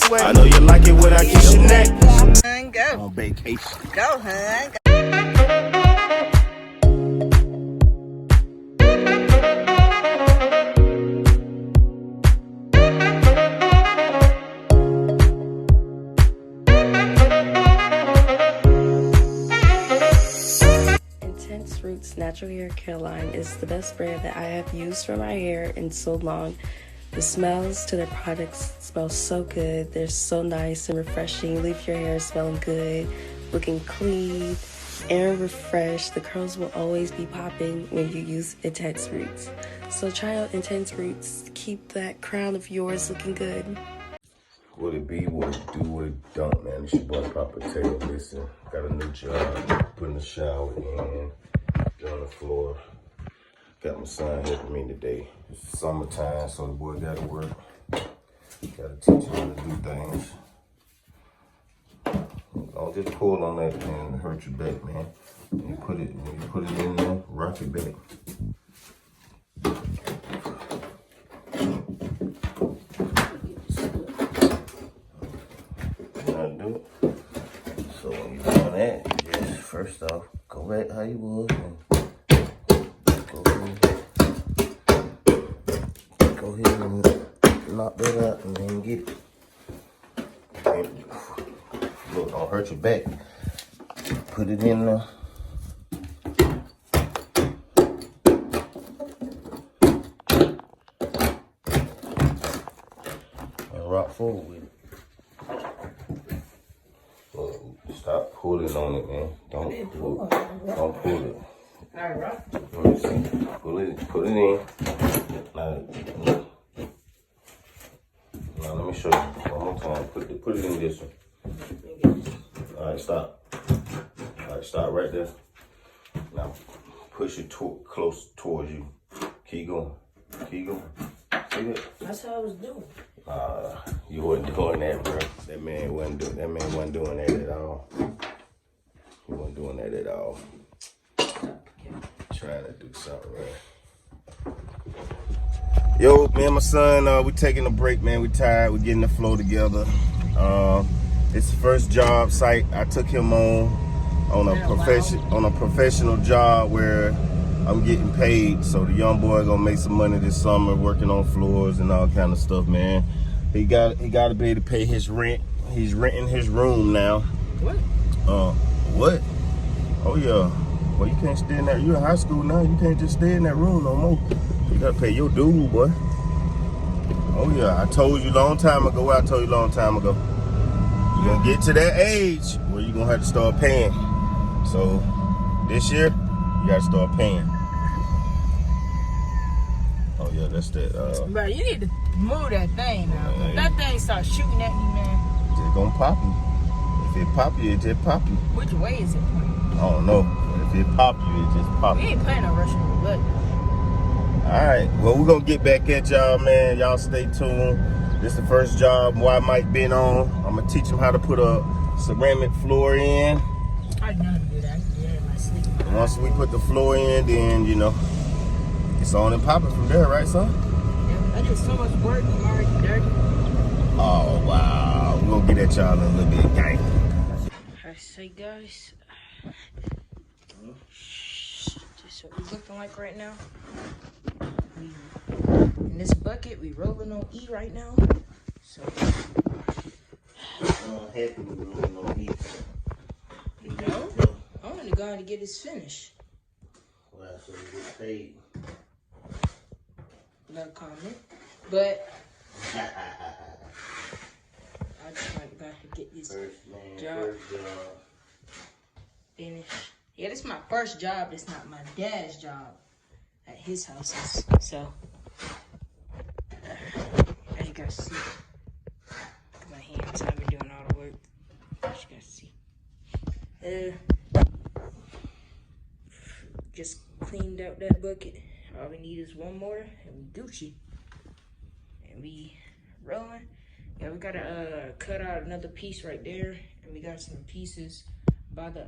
way. I know you like it when I kiss your neck. Go. On vacation. Go, hun. Intense Roots Natural Hair Care line is the best brand that I have used for my hair in so long. The smells to their products smell so good. They're so nice and refreshing. Leave your hair smelling good, looking clean and refreshed. The curls will always be popping when you use Intense Roots. So try out Intense Roots. Keep that crown of yours looking good. What it be, what it do, what it don't, man. It's your boy Papa Taylor. Listen, got a new job, putting the shower in, on the floor. Got my son helping me today. It's summertime, so the boy gotta work. Gotta teach him how to do things. Don't just pull on that and hurt your back, man. When you put it in there, rock it back. Do it. So when you're doing that, just first off, go back how you was and go ahead and knock that out and then get it. And look, don't hurt your back. Put it in there. And rock forward with it. Stop pulling on it, man. Don't pull it. Let me see. Put it in. Now let me show you one more time. Put it in this one. Alright, stop. Alright, stop right there. Now push it close towards you. Keep going. Keep going. See that? That's how I was doing. You wasn't doing that, bro. That man wasn't doing that at all. He wasn't doing that at all. Trying to do something right. Yo, me and my son, we taking a break, man. We tired. We getting the flow together. It's the first job site I took him on a professional job where I'm getting paid. So the young boy gonna make some money this summer, working on floors and all kind of stuff, man. He got to be able to pay his rent. He's renting his room now. What? What? Oh yeah. Well, you can't stay in that. You're in high school now. You can't just stay in that room no more. You gotta pay your dues, boy. Oh yeah. I told you long time ago. You're gonna get to that age where you're gonna have to start paying. So this year, you gotta start paying. Oh yeah, that's that. Bro, you need to move that thing now. If that thing starts shooting at me, man. It's gonna pop you. If it pop you, it just pop you. Which way is it pointing? I don't know. If it pop you, it just pop you. We ain't playing no Russian roulette. Alright, well, we're gonna get back at y'all, man. Y'all stay tuned. This is the first job Y Mike been on. I'm gonna teach him how to put a ceramic floor in. I know how to do that. Yeah, my sleep. And once we put the floor in, then, you know, it's on and popping from there, right, son? Yeah, I did so much work. I'm already dirty. Oh, wow. We're gonna get at y'all in a little bit, gang. I say, guys, just what we looking like right now. In this bucket, we rolling on E right now. So, happy with rolling on E. you know, I want to go ahead and get this finished. Well, so we get paid. No comment, but I just want to go ahead and get this job finished. Yeah, this is my first job. It's not my dad's job at his house. So, as you guys see, my hands, I've been doing all the work. As you guys see. Just cleaned out that bucket. All we need is one more, and we Gucci. And we rolling. Yeah, we gotta cut out another piece right there, and we got some pieces by the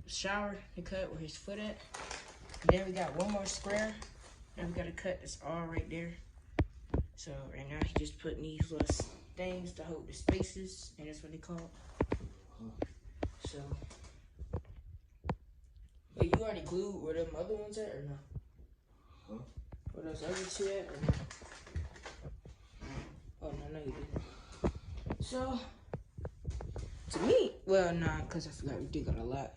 shower to cut where his foot at. And then we got one more square, and we gotta cut this all right there. So right now he just putting these little things to hold the spaces, and that's what they call it. So, wait, you already glued where them other ones at, or no? Huh? Where those other two at, or no? Oh, no, you didn't. So, to me, well, nah, because I forgot we did got a lot.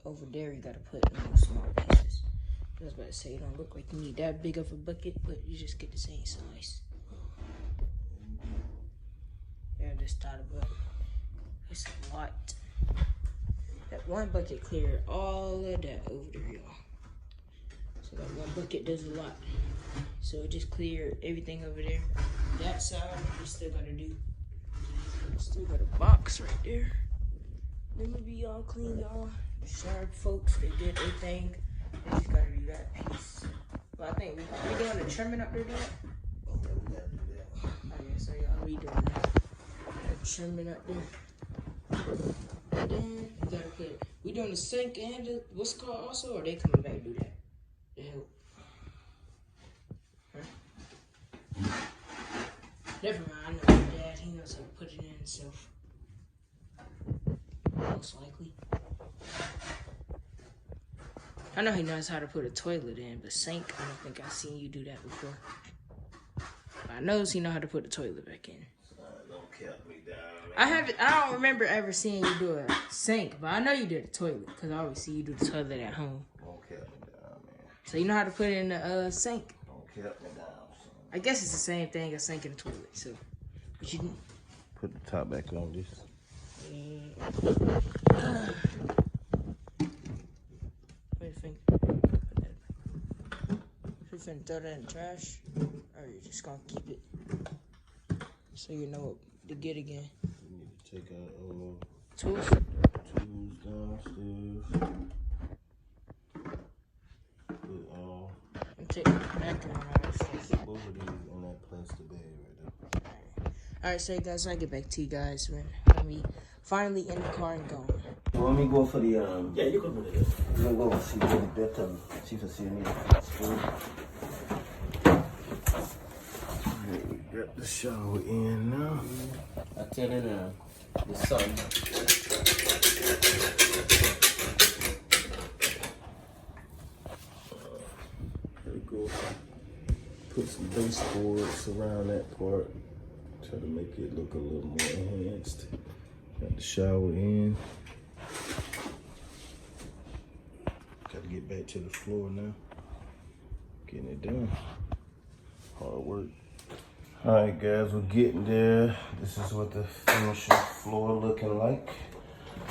Over there, you got to put in small pieces. I was about to say, it don't look like you need that big of a bucket, but you just get the same size. Yeah, I just thought about it. It's a lot. That one bucket cleared all of that over there, y'all. So that one bucket does a lot. So it just cleared everything over there. That side, we still gotta do. Still got a box right there. Let me be all clean, y'all. Sorry, folks, they did everything. They just gotta do that piece. Well, I think we doing the trimming up there, though. Oh, yeah, we gotta do that. Oh, yeah, so y'all redoing that. Trimming up there. And then we gotta put. We doing the sink and the what's it called also, or they coming back to do that? To help. Huh? Never mind. I know my dad. He knows how to put it in himself. Most likely. I know he knows how to put a toilet in, but sink, I don't think I've seen you do that before. But I know he know how to put the toilet back in. Don't count me down, man. I don't remember ever seeing you do a sink, but I know you did a toilet, because I always see you do the toilet at home. Don't count me down, man. So you know how to put it in the sink. Don't count me down, son. I guess it's the same thing as sink and a toilet, so. But you Put the top back on this. What do you think? You finna throw that in the trash? Or you just gonna keep it? So you know what to get again. We need to take our Tools? tools downstairs. And take the vacuum and all that stuff. Put both of these in that plastic bag right there. Alright, so guys, I'll get back to you guys when we finally in the car and gone. You want me to go for the, Yeah, you can put it in. I'm gonna go see the better, see if I see any spoon. We got the shower in now. I tell you the sun. There we go. Put some baseboards around that part. Try to make it look a little more enhanced. Got the shower in. Got to get back to the floor now. Getting it done. Hard work. Alright guys, we're getting there. This is what the finishing floor looking like.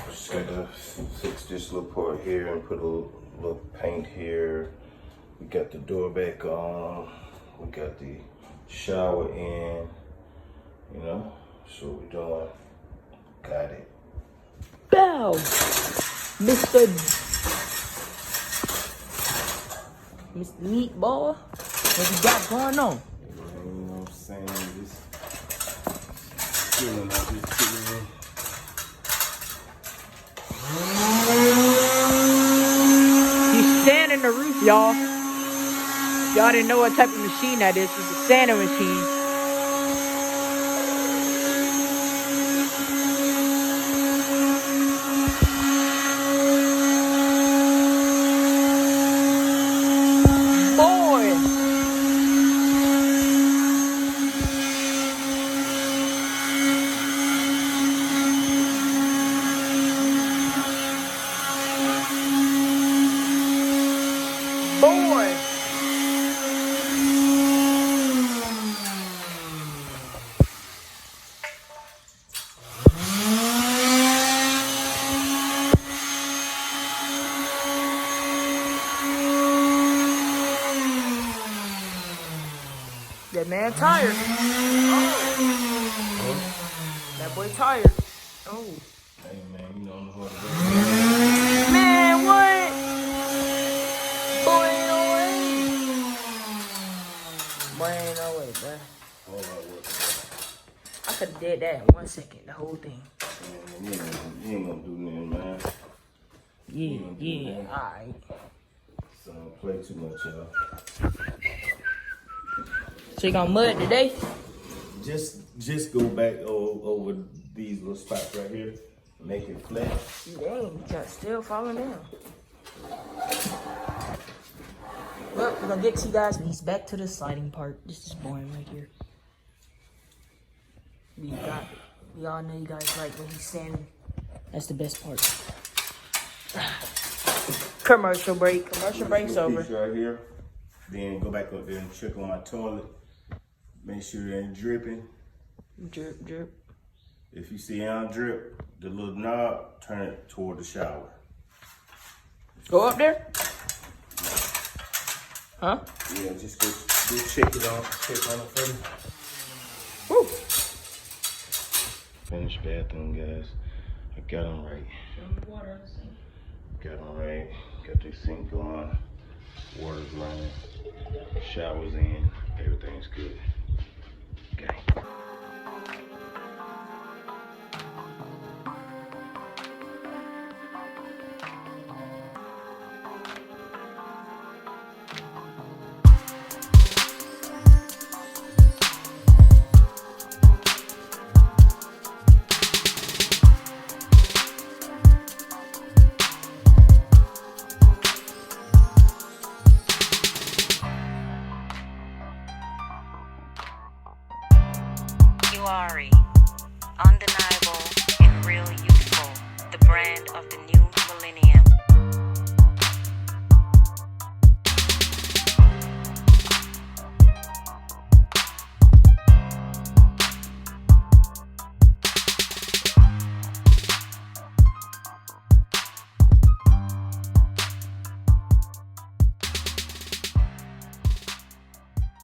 Just got to fix this little part here and put a little paint here. We got the door back on. We got the shower in. You know, so what we're doing. Got it. Bow! Mr. Meatball? What you got going on? You know what I'm saying? Just chilling out here, chilling. He's sanding the roof, y'all. Y'all didn't know what type of machine that is. It's a sanding machine. That man tired. Oh. That boy tired. Oh. Hey man, you know I'm hard to work. Man, what? Boy, ain't no way. Boy, ain't no way, bro. All hard work. I could have did that in 1 second, the whole thing. Man, you ain't gonna do nothing, man. Yeah, alright. So don't play too much, y'all. So you gonna mud today? Just go back over these little spots right here, make it flat. Dang, it's still falling down. Well, we're gonna get to you guys when he's back to the sliding part. This is boring right here. We all know you guys like when he's standing. That's the best part. Commercial break. Commercial break's over. Right here. Then go back up there and check on my toilet. Make sure it ain't dripping. Drip, drip. If you see it on drip, the little knob, turn it toward the shower. Go up there? Huh? Yeah, just go check it on. Check on it for me. Woo. Finished bathroom, guys. I got them right. Got them right. Got the sink going. Water's running. Shower's in. Everything's good. Okay. Ari, undeniable and real youthful, the brand of the new millennium.